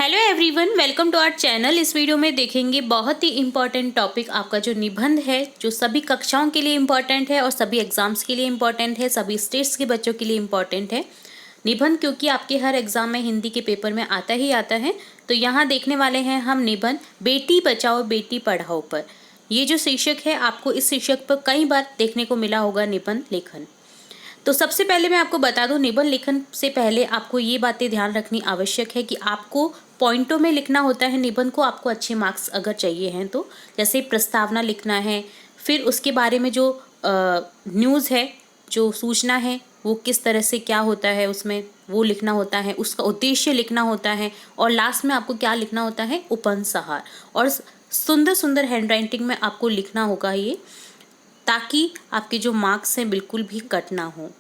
Hello everyone, welcome to our channel. इस video में देखेंगे बहुत ही इम्पॉर्टेंट टॉपिक, आपका जो निबंध है, जो सभी कक्षाओं के लिए इम्पॉर्टेंट है और सभी एग्जाम्स के लिए इम्पॉर्टेंट है, सभी स्टेट्स के बच्चों के लिए इम्पॉर्टेंट है निबंध, क्योंकि आपके हर एग्जाम में हिंदी के पेपर में आता ही आता है। तो यहाँ देखने वाले हैं हम निबंध बेटी बचाओ बेटी पढ़ाओ पर। ये जो शीर्षक है, आपको इस शीर्षक पर कई बार देखने को मिला होगा, निबंध लेखन। तो सबसे पहले मैं आपको बता दूं, निबंध लेखन से पहले आपको ये बातें ध्यान रखनी आवश्यक है कि आपको पॉइंटों में लिखना होता है निबंध को। आपको अच्छे मार्क्स अगर चाहिए हैं तो, जैसे प्रस्तावना लिखना है, फिर उसके बारे में जो न्यूज़ है, जो सूचना है, वो किस तरह से क्या होता है उसमें, वो लिखना होता है, उसका उद्देश्य लिखना होता है, और लास्ट में आपको क्या लिखना होता है, उपसंहार। और सुंदर सुंदर हैंडराइटिंग में आपको लिखना होगा ये, ताकि आपके जो मार्क्स हैं बिल्कुल भी कट ना हो।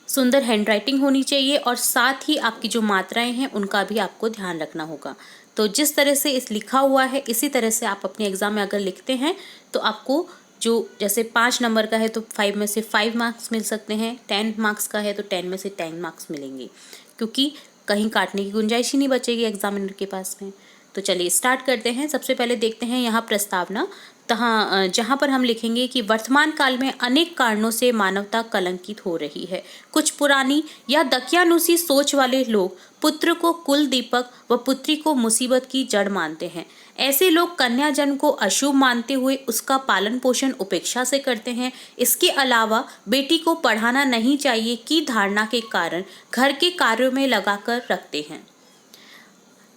सुंदर हैंडराइटिंग होनी चाहिए और साथ ही आपकी जो मात्राएं हैं उनका भी आपको ध्यान रखना होगा। तो जिस तरह से इस लिखा हुआ है, इसी तरह से आप अपने एग्जाम में अगर लिखते हैं तो आपको जो जैसे 5 नंबर का है तो 5 में से 5 मार्क्स मिल सकते हैं, 10 मार्क्स का है तो 10 में से 10 मार्क्स मिलेंगे, क्योंकि कहीं काटने की गुंजाइश ही नहीं बचेगी एग्जामिनर के पास में। तो चलिए स्टार्ट करते हैं। सबसे पहले देखते हैं यहाँ प्रस्तावना, जहाँ पर हम लिखेंगे कि वर्तमान काल में अनेक कारणों से मानवता कलंकित हो रही है। कुछ पुरानी या दकियानुसी सोच वाले लोग पुत्र को कुल दीपक व पुत्री को मुसीबत की जड़ मानते हैं। ऐसे लोग कन्या जन्म को अशुभ मानते हुए उसका पालन पोषण उपेक्षा से करते हैं। इसके अलावा बेटी को पढ़ाना नहीं चाहिए की धारणा के कारण घर के कार्यों में लगाकर रखते हैं।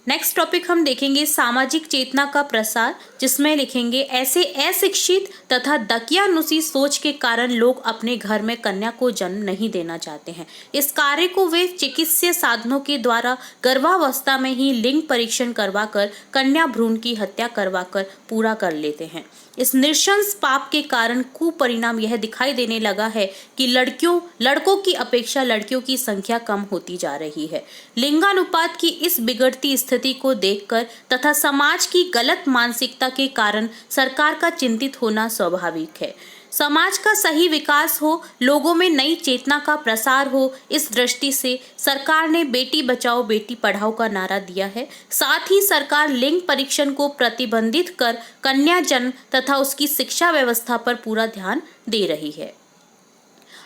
नेक्स्ट टॉपिक हम देखेंगे सामाजिक चेतना का प्रसार, जिसमें लिखेंगे ऐसे अशिक्षित तथा दकियानुसी सोच के कारण लोग अपने घर में कन्या को जन्म नहीं देना चाहते हैं। इस कार्य को वे चिकित्सीय साधनों के द्वारा गर्भावस्था में ही लिंग परीक्षण करवाकर कन्या भ्रूण की हत्या करवाकर पूरा कर लेते हैं। इस नृशंस पाप के कारण कुपरिणाम यह दिखाई देने लगा है कि लड़कों की अपेक्षा लड़कियों की संख्या कम होती जा रही है। लिंगानुपात की इस बिगड़ती स्थिति को देखकर तथा समाज की गलत मानसिकता के कारण सरकार का चिंतित होना स्वाभाविक है। समाज का सही विकास हो, लोगों में नई चेतना का प्रसार हो, इस दृष्टि से सरकार ने बेटी बचाओ बेटी पढ़ाओ का नारा दिया है। साथ ही सरकार लिंग परीक्षण को प्रतिबंधित कर कन्या जन्म तथा उसकी शिक्षा व्यवस्था पर पूरा ध्यान दे रही है।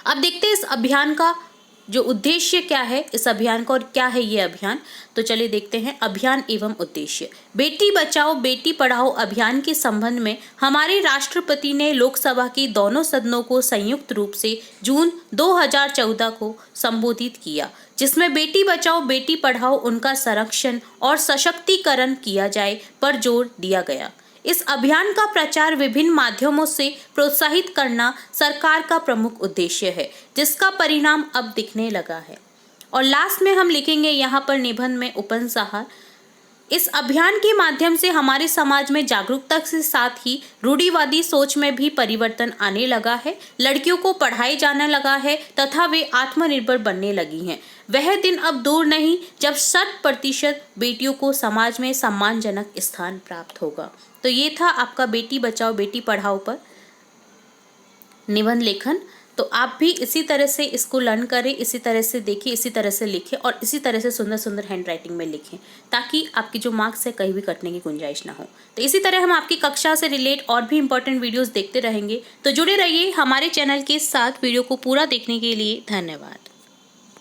अब देखते हैं इस अभियान का जो उद्देश्य क्या है, इस अभियान का, और क्या है ये अभियान। तो चलिए देखते हैं अभियान एवं उद्देश्य। बेटी बचाओ बेटी पढ़ाओ अभियान के संबंध में हमारे राष्ट्रपति ने लोकसभा के दोनों सदनों को संयुक्त रूप से जून 2014 को संबोधित किया, जिसमें बेटी बचाओ बेटी पढ़ाओ उनका संरक्षण और सशक्तिकरण किया जाए पर जोर दिया गया। इस अभियान का प्रचार विभिन्न माध्यमों से प्रोत्साहित करना सरकार का प्रमुख उद्देश्य है, जिसका परिणाम अब दिखने लगा है। और लास्ट में हम लिखेंगे यहाँ पर निबंध में उपसंहार। इस अभियान के माध्यम से हमारे समाज में जागरूकता के साथ ही रूढ़िवादी सोच में भी परिवर्तन आने लगा है। लड़कियों को पढ़ाया जाने लगा है तथा वे आत्मनिर्भर बनने लगी हैं। वह दिन अब दूर नहीं जब 100% बेटियों को समाज में सम्मानजनक स्थान प्राप्त होगा। तो ये था आपका बेटी बचाओ बेटी पढ़ाओ पर निबंध लेखन। तो आप भी इसी तरह से इसको लर्न करें, इसी तरह से देखिए, इसी तरह से लिखें और इसी तरह से सुंदर सुंदर हैंडराइटिंग में लिखें, ताकि आपकी जो मार्क्स है कहीं भी कटने की गुंजाइश ना हो। तो इसी तरह हम आपकी कक्षा से रिलेट और भी इंपॉर्टेंट वीडियोस देखते रहेंगे। तो जुड़े रहिए हमारे चैनल के साथ। वीडियो को पूरा देखने के लिए धन्यवाद।